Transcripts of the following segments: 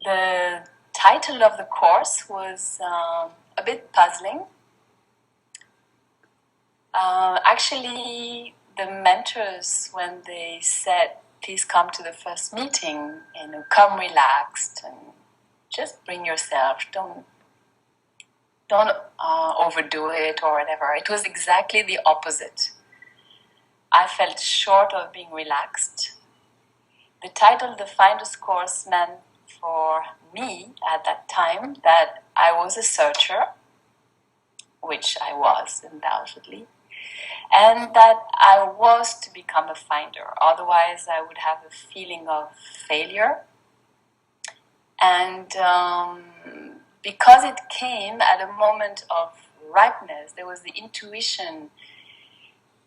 The title of the course was a bit puzzling. Actually, the mentors, when they said, please come to the first meeting and come relaxed and just bring yourself, don't overdo it or whatever. It was exactly the opposite. I felt short of being relaxed. The title The Finder's Course meant for me at that time that I was a searcher, which I was undoubtedly, and that I was to become a finder. Otherwise, I would have a feeling of failure. And because it came at a moment of ripeness, there was the intuition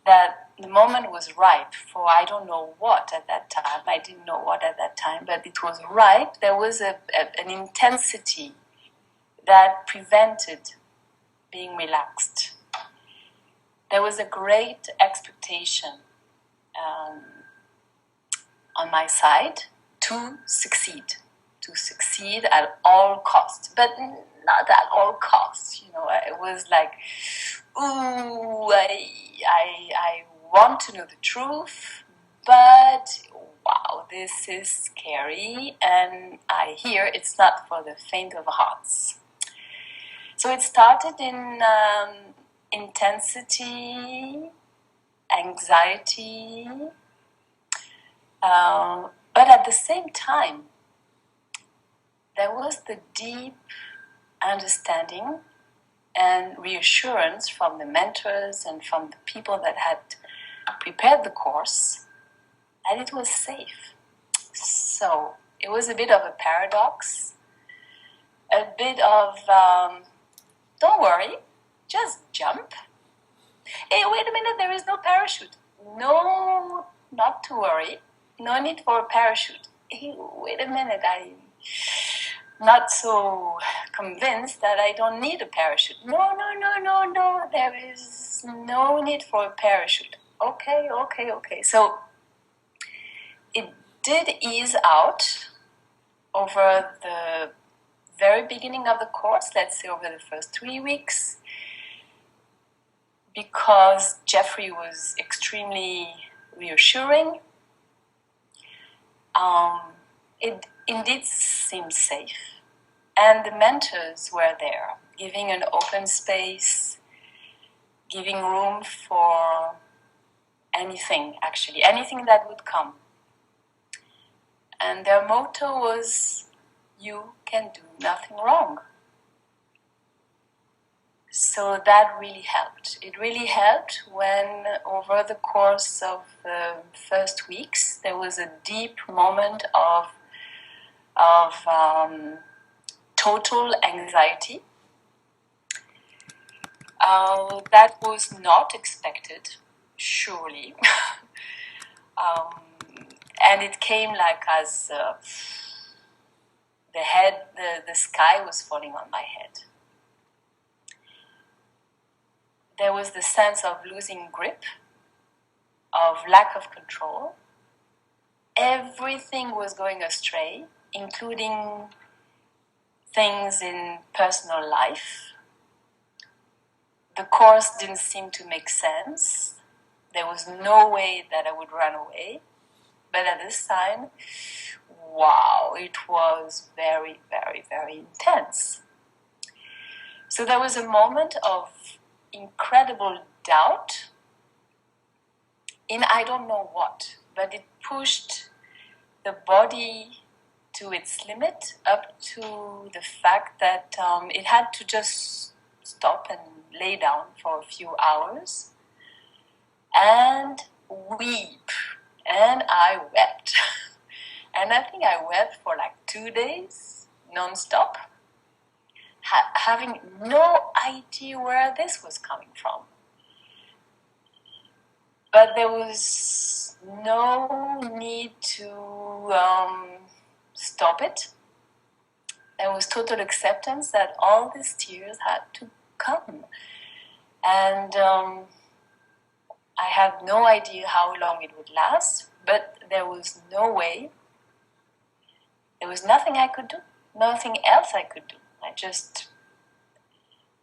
that the moment was ripe for I don't know what at that time. I didn't know what at that time, but it was ripe. There was an intensity that prevented being relaxed. There was a great expectation on my side to succeed at all costs, but not at all costs. It was like, ooh, I want to know the truth, but wow, this is scary, and I hear it's not for the faint of hearts. So it started in intensity, anxiety, but at the same time, there was the deep understanding and reassurance from the mentors and from the people that had prepared the course that it was safe. So it was a bit of a paradox, a bit of don't worry, just jump. Hey, wait a minute, there is no parachute. No, not to worry. No need for a parachute. Hey, wait a minute, I'm not so convinced that I don't need a parachute. No, there is no need for a parachute. Okay. So it did ease out over the very beginning of the course, let's say over the first 3 weeks, because Jeffrey was extremely reassuring. It indeed seemed safe. And the mentors were there, giving an open space, giving room for anything that would come. And their motto was, you can do nothing wrong. So that really helped. It really helped when, over the course of the first weeks, there was a deep moment of total anxiety. That was not expected, surely. And it came like as the sky was falling on my head. There was the sense of losing grip, of lack of control. Everything was going astray, including things in personal life. The course didn't seem to make sense. There was no way that I would run away. But at this time, wow, it was very, very, very intense. So there was a moment of incredible doubt in I don't know what, but it pushed the body to its limit, up to the fact that it had to just stop and lay down for a few hours and weep. And I wept. And I think I wept for like 2 days, non-stop, having no idea where this was coming from. But there was no need to stop it. There was total acceptance that all these tears had to come. And I had no idea how long it would last, but there was no way. There was nothing I could do. nothing else I could do. I just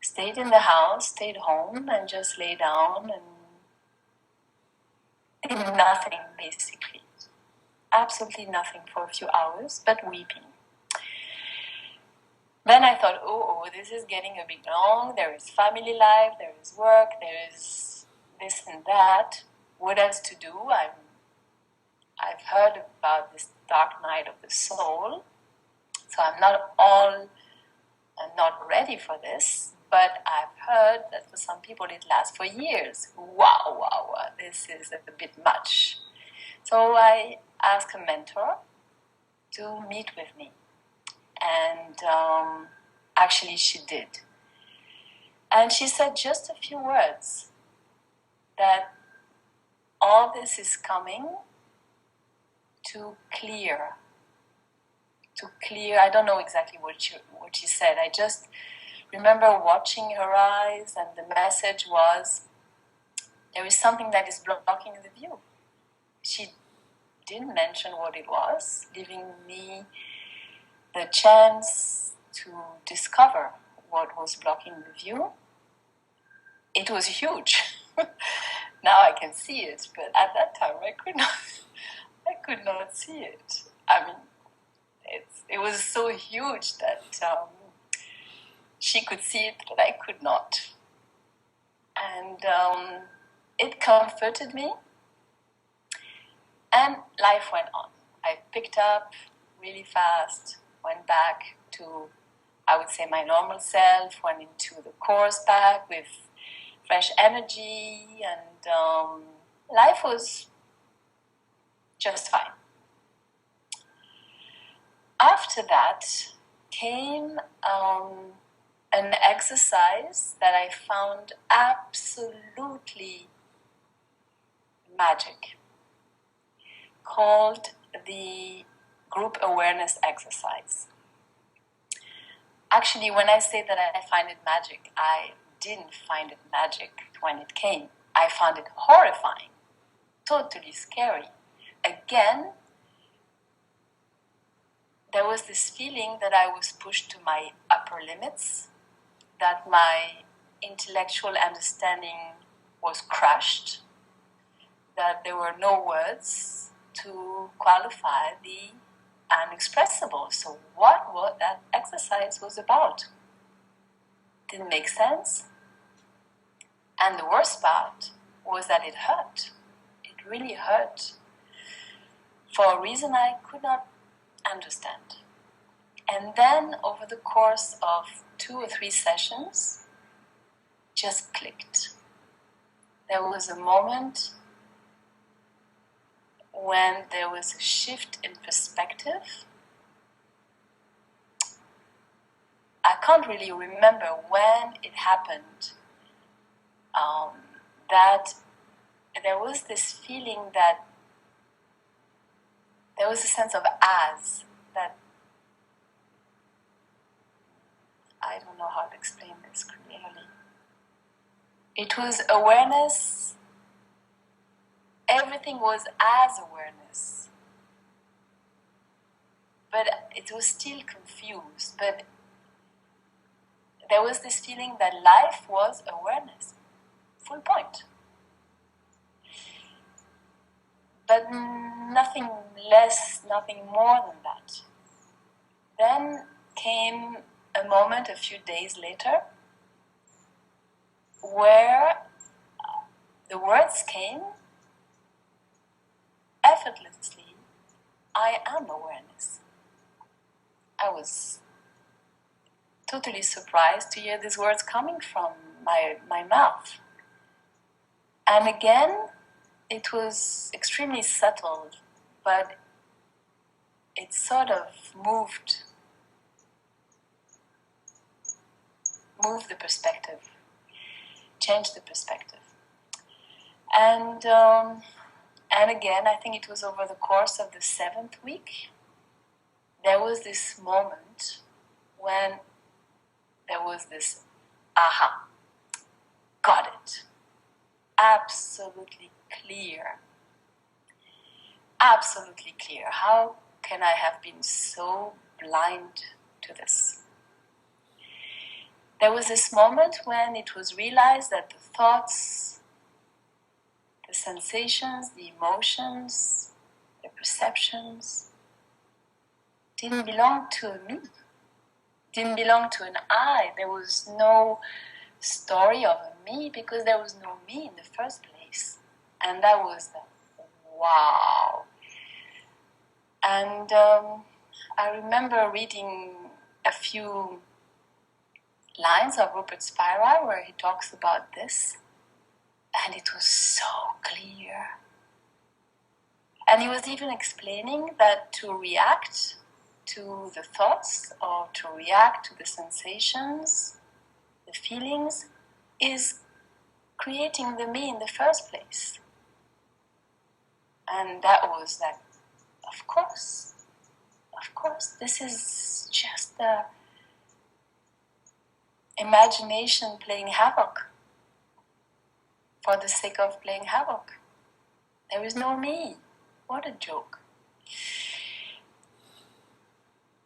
stayed in the house, stayed home, and just lay down and did nothing, basically. Absolutely nothing for a few hours, but weeping. Then I thought, this is getting a bit long. There is family life, there is work, there is this and that. What else to do? I've heard about this dark night of the soul, so I'm not ready for this. But I've heard that for some people it lasts for years. Wow, this is a bit much. So I asked a mentor to meet with me. And actually she did. And she said just a few words, that all this is coming to clear. I don't know exactly what she said. I just remember watching her eyes, and the message was, there is something that is blocking the view. She didn't mention what it was, giving me the chance to discover what was blocking the view. It was huge. Now I can see it, but at that time I could not see it. I mean, it was so huge that she could see it, but I could not. And it comforted me, and life went on. I picked up really fast, went back to, I would say, my normal self, went into the course back with fresh energy, and life was just fine. After that came an exercise that I found absolutely magic, called the group awareness exercise. Actually, when I say that I find it magic, I didn't find it magic when it came. I found it horrifying, totally scary. Again, there was this feeling that I was pushed to my upper limits, that my intellectual understanding was crushed, that there were no words to qualify the unexpressible. So what that exercise was about didn't make sense. And the worst part was that it hurt. It really hurt for a reason I could not understand. And then over the course of 2 or 3 sessions, just clicked. There was a moment when there was a shift in perspective. I can't really remember when it happened, that there was this feeling that there was a sense of as, that I don't know how to explain this clearly. It was awareness, everything was as awareness, but it was still confused. But there was this feeling that life was awareness, full point. But nothing less, nothing more than that. Then came a moment a few days later where the words came effortlessly, I am awareness. I was totally surprised to hear these words coming from my mouth. And again, it was extremely subtle, but it sort of moved the perspective, changed the perspective. And again, I think it was over the course of the 7th week, there was this moment when there was this aha, got it, absolutely clear. Absolutely clear. How can I have been so blind to this. There was this moment when it was realized that the thoughts, the sensations, the emotions, the perceptions didn't belong to me, didn't belong to an I. There was no story of a me because there was no me in the first place. And that was the wow. And I remember reading a few lines of Rupert Spira where he talks about this, and it was so clear. And he was even explaining that to react to the thoughts or to react to the sensations, the feelings, is creating the me in the first place. And that was like, of course, this is just the imagination playing havoc for the sake of playing havoc. There is no me. What a joke.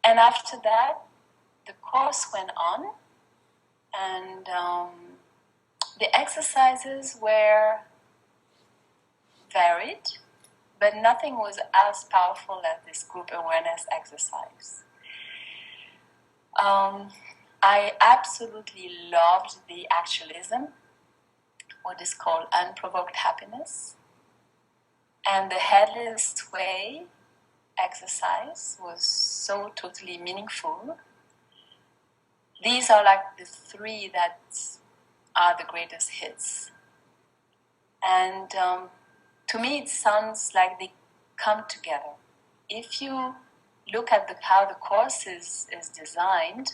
And after that, the course went on, and the exercises were varied, but nothing was as powerful as this group awareness exercise. I absolutely loved the actualism, what is called unprovoked happiness, and the headless way exercise was so totally meaningful. These are like the three that are the greatest hits. And to me it sounds like they come together. If you look at how the course is designed,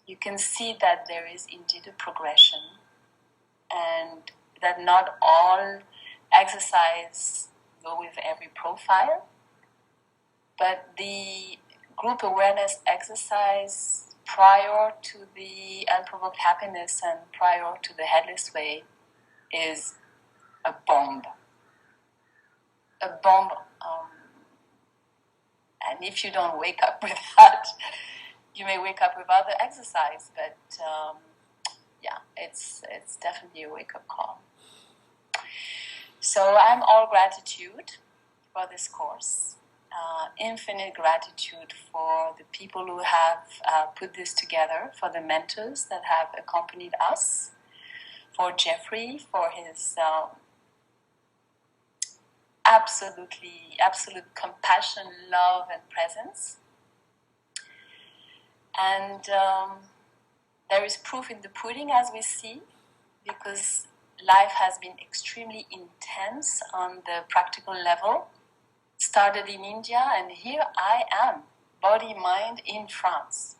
you can see that there is indeed a progression, and that not all exercise go with every profile, but the group awareness exercise prior to the unprovoked happiness and prior to the headless way is a bomb. A bomb, and if you don't wake up with that, you may wake up with other exercise, but yeah, it's definitely a wake-up call. So I'm all gratitude for this course, infinite gratitude for the people who have put this together, for the mentors that have accompanied us, for Jeffrey, for his absolute compassion, love, and presence. And there is proof in the pudding, as we see, because life has been extremely intense on the practical level. Started in India, and here I am, body, mind, in France.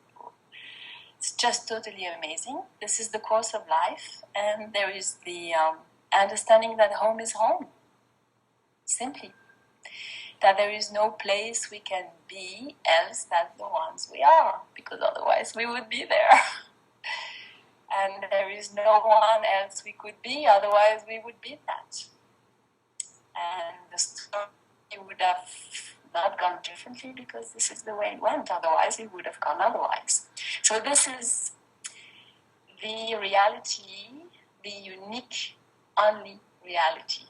It's just totally amazing. This is the course of life, and there is the understanding that home is home. Simply. That there is no place we can be else than the ones we are, because otherwise we would be there. And there is no one else we could be, otherwise we would be that. And the story would have not gone differently because this is the way it went, otherwise it would have gone otherwise. So this is the reality, the unique, only reality.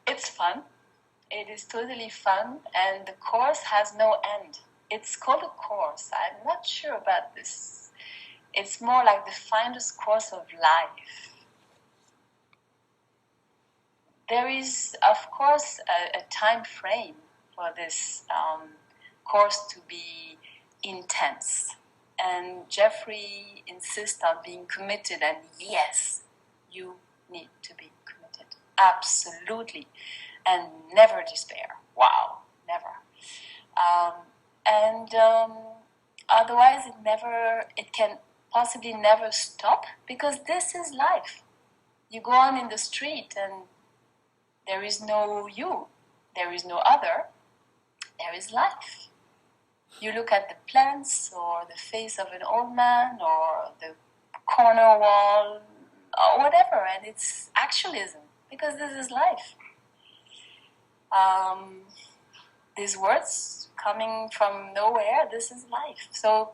It's fun. It is totally fun, and the course has no end. It's called a course. I'm not sure about this. It's more like the finder's course of life. There is, of course, a time frame for this course to be intense. And Jeffrey insists on being committed, and yes, you need to be committed. Absolutely. And never despair. Wow, never. Otherwise, it can possibly never stop, because this is life. You go on in the street and there is no you, there is no other, there is life. You look at the plants or the face of an old man or the corner wall or whatever, and it's actualism, because this is life. These words coming from nowhere, this is life. So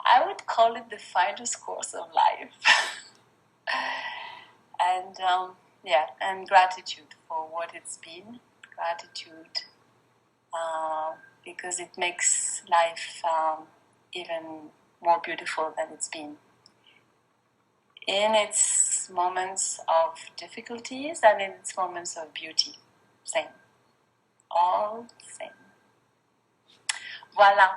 I would call it the finest course of life. And and gratitude for what it's been. Gratitude because it makes life even more beautiful than it's been. In its moments of difficulties and in its moments of beauty. Same. All same. Voilà.